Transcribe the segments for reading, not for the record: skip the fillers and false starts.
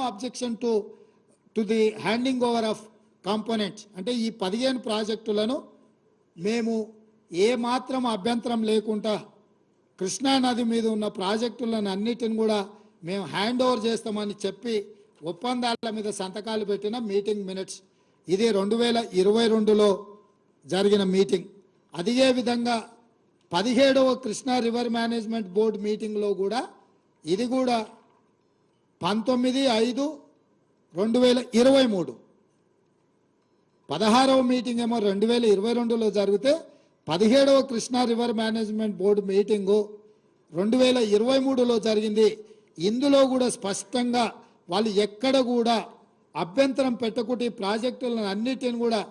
Objection to the handing over of components. అంటే ఈ 15 ప్రాజెక్టులను మేము ఏ మాత్రం అభ్యంతరం లేకుండా కృష్ణా నది మీద ఉన్న ప్రాజెక్టులను అన్నిటిని కూడా మేము హ్యాండ్ ఓవర్ చేస్తామని చెప్పి ఒప్పందాల మీద సంతకాలు పెట్టిన మీటింగ్ మినిట్స్. ఇది 2022లో జరిగిన మీటింగ్. అదే విధంగా 17వ కృష్ణా రివర్ మేనేజ్మెంట్ బోర్డు మీటింగ్లో కూడా ఇది కూడా 19/5/2023, 16వ మీటింగ్ ఏమో 2022లో జరిగితే 17వ Krishna river management board meeting 2023లో జరిగింది. ఇందులో కూడా స్పష్టంగా వాళ్ళు ఎక్కడ కూడా అభ్యంతరం పెట్టకుండా ప్రాజెక్టులను అన్నిటిని కూడా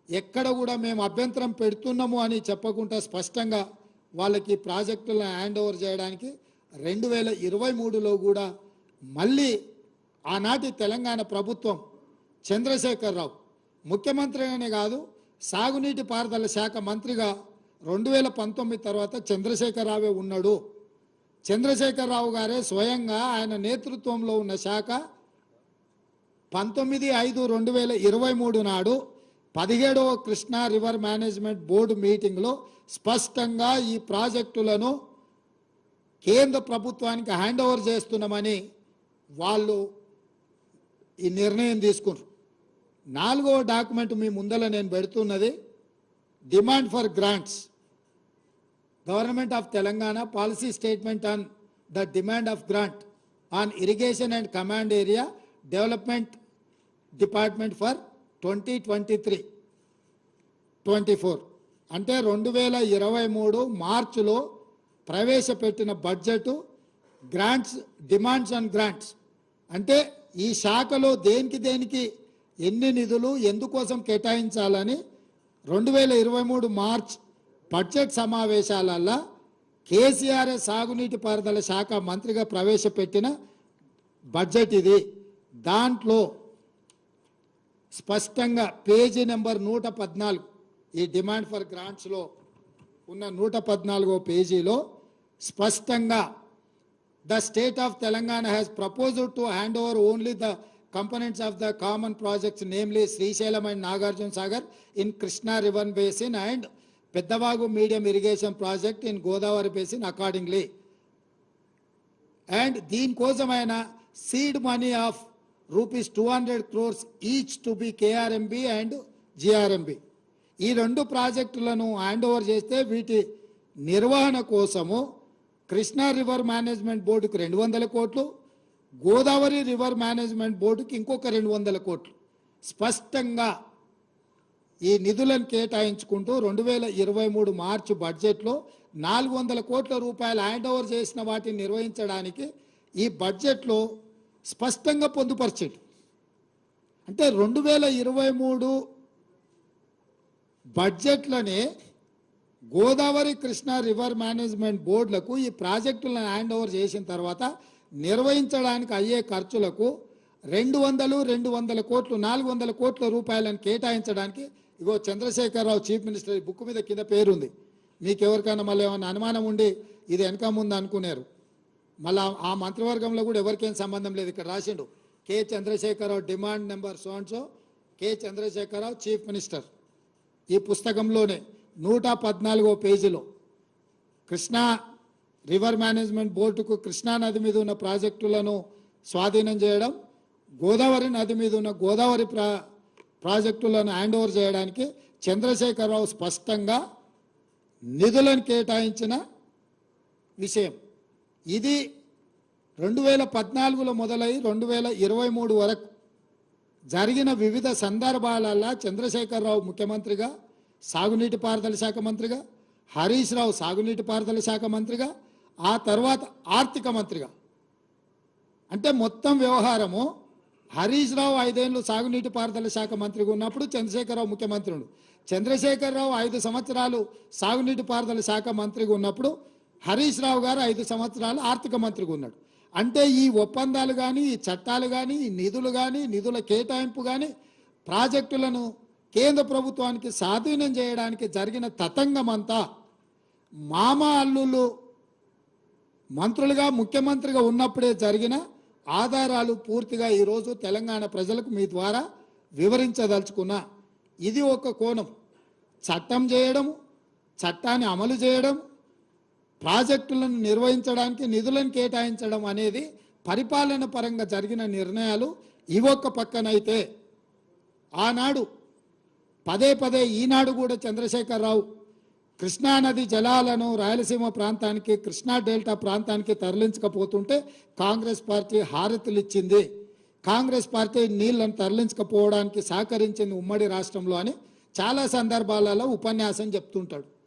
ఎక్కడ కూడా మేము అభ్యంతరం పెడుతున్నాము అని చెప్పకుండా స్పష్టంగా వాళ్ళకి ప్రాజెక్టులను హ్యాండ్ ఓవర్ చేయడానికి 2023లో కూడా మళ్ళీ ఆనాటి తెలంగాణ ప్రభుత్వం చంద్రశేఖరరావు ముఖ్యమంత్రిగానే కాదు సాగునీటి పారుదల శాఖ మంత్రిగా 2019 తర్వాత చంద్రశేఖరరావే ఉన్నాడు. చంద్రశేఖరరావు గారే స్వయంగా ఆయన నేతృత్వంలో ఉన్న శాఖ 19/5/2023 నాడు 17వ కృష్ణా రివర్ మేనేజ్మెంట్ బోర్డు మీటింగ్లో స్పష్టంగా ఈ ప్రాజెక్టులను కేంద్ర ప్రభుత్వానికి హ్యాండ్ ఓవర్ చేస్తున్నామని వాళ్ళు ఈ నిర్ణయం తీసుకున్నారు. 4వ డాక్యుమెంట్ మీ ముందర నేను పెడుతున్నది demand for grants. Government of Telangana policy statement on the demand of grant on irrigation and command area development department for 2023-24. అంటే 2023 మార్చిలో ప్రవేశపెట్టిన budget grants, demands and grants అంటే ఈ శాఖలో దేనికి ఎన్ని నిధులు ఎందుకోసం కేటాయించాలని 2023 మార్చ్ బడ్జెట్ సమావేశాలలో కేసీఆర్ సాగునీటి పారుదల శాఖ మంత్రిగా ప్రవేశపెట్టిన బడ్జెట్ ఇది. దాంట్లో స్పష్టంగా పేజీ నెంబర్ 114 ఈ డిమాండ్ ఫర్ గ్రాంట్స్లో ఉన్న 114వ పేజీలో స్పష్టంగా the state of Telangana has proposed to hand over only the components of the common projects, namely Srisailam and Nagarjuna Sagar in Krishna River Basin and Peddavagu Medium Irrigation Project in Godavari Basin accordingly. And దీని కోసమైన seed money of rupees 200 crores each to be KRMB and GRMB. ఈ రెండు ప్రాజెక్టులను hand over చేస్తే వీటి నిర్వహణ కోసము Krishna river management బోర్డుకు 200 కోట్లు, గోదావరి రివర్ మేనేజ్మెంట్ బోర్డుకి ఇంకొక 200 కోట్లు స్పష్టంగా ఈ నిధులను కేటాయించుకుంటూ 2023 మార్చి బడ్జెట్లో 400 కోట్ల రూపాయలు హ్యాండ్ ఓవర్ చేసిన వాటిని నిర్వహించడానికి ఈ బడ్జెట్లో స్పష్టంగా పొందుపరిచాడు. అంటే 2023 బడ్జెట్లోనే గోదావరి కృష్ణా రివర్ మేనేజ్మెంట్ బోర్డులకు ఈ ప్రాజెక్టులను హ్యాండ్ ఓవర్ చేసిన తర్వాత నిర్వహించడానికి అయ్యే ఖర్చులకు 200 కోట్లు 400 కోట్ల రూపాయలను కేటాయించడానికి ఇగో చంద్రశేఖరరావు చీఫ్ మినిస్టర్ బుక్ మీద కింద పేరుంది. మీకు ఎవరికైనా మళ్ళీ ఏమైనా అనుమానం ఉండి ఇది వెనక ముందు అనుకున్నారు, మళ్ళీ ఆ మంత్రివర్గంలో కూడా ఎవరికేం సంబంధం లేదు. ఇక్కడ రాసిండు K Chandrashekhar Rao demand number so K Chandrashekhar Rao chief minister. ఈ పుస్తకంలోనే 114వ పేజీలో కృష్ణా రివర్ మేనేజ్మెంట్ బోర్డుకు కృష్ణా నది మీద ఉన్న ప్రాజెక్టులను స్వాధీనం చేయడం, గోదావరి నది మీద ఉన్న గోదావరి ప్రాజెక్టులను హ్యాండ్ ఓవర్ చేయడానికి చంద్రశేఖరరావు స్పష్టంగా నిధులను కేటాయించిన విషయం. ఇది 2014లో మొదలై 2023 వరకు జరిగిన వివిధ సందర్భాలలో చంద్రశేఖరరావు ముఖ్యమంత్రిగా, సాగునీటి పారుదల శాఖ మంత్రిగా, హరీష్ రావు సాగునీటి పారుదల శాఖ మంత్రిగా, ఆ తర్వాత ఆర్థిక మంత్రిగా, అంటే మొత్తం వ్యవహారము హరీష్ రావు 5 ఏళ్ళు సాగునీటి పారుదల శాఖ మంత్రిగా ఉన్నప్పుడు చంద్రశేఖరరావు ముఖ్యమంత్రి ఉండు. చంద్రశేఖరరావు 5 సంవత్సరాలు సాగునీటి పారుదల శాఖ మంత్రిగా ఉన్నప్పుడు హరీష్ రావు గారు 5 సంవత్సరాలు ఆర్థిక మంత్రిగా ఉన్నాడు. అంటే ఈ ఒప్పందాలు కానీ, ఈ చట్టాలు కానీ, ఈ నిధులు కానీ, నిధుల కేటాయింపు కానీ, ప్రాజెక్టులను కేంద్ర ప్రభుత్వానికి స్వాధీనం చేయడానికి జరిగిన తతంగమంతా మామ అల్లుళ్ళు మంత్రులుగా, ముఖ్యమంత్రిగా ఉన్నప్పుడే జరిగిన ఆధారాలు పూర్తిగా ఈరోజు తెలంగాణ ప్రజలకు మీ ద్వారా వివరించదలుచుకున్నా. ఇది ఒక కోణం. చట్టం చేయడం, చట్టాన్ని అమలు చేయడం, ప్రాజెక్టులను నిర్వహించడానికి నిధులను కేటాయించడం అనేది పరిపాలన పరంగా జరిగిన నిర్ణయాలు. ఇవొక్క పక్కనైతే ఆనాడు పదే పదే ఈనాడు కూడా చంద్రశేఖరరావు కృష్ణానది జలాలను రాయలసీమ ప్రాంతానికి, కృష్ణా డెల్టా ప్రాంతానికి తరలించకపోతుంటే కాంగ్రెస్ పార్టీ హారతులు ఇచ్చింది, కాంగ్రెస్ పార్టీ నీళ్లను తరలించకపోవడానికి సహకరించింది ఉమ్మడి రాష్ట్రంలో అని చాలా సందర్భాలలో ఉపన్యాసం చెప్తుంటాడు.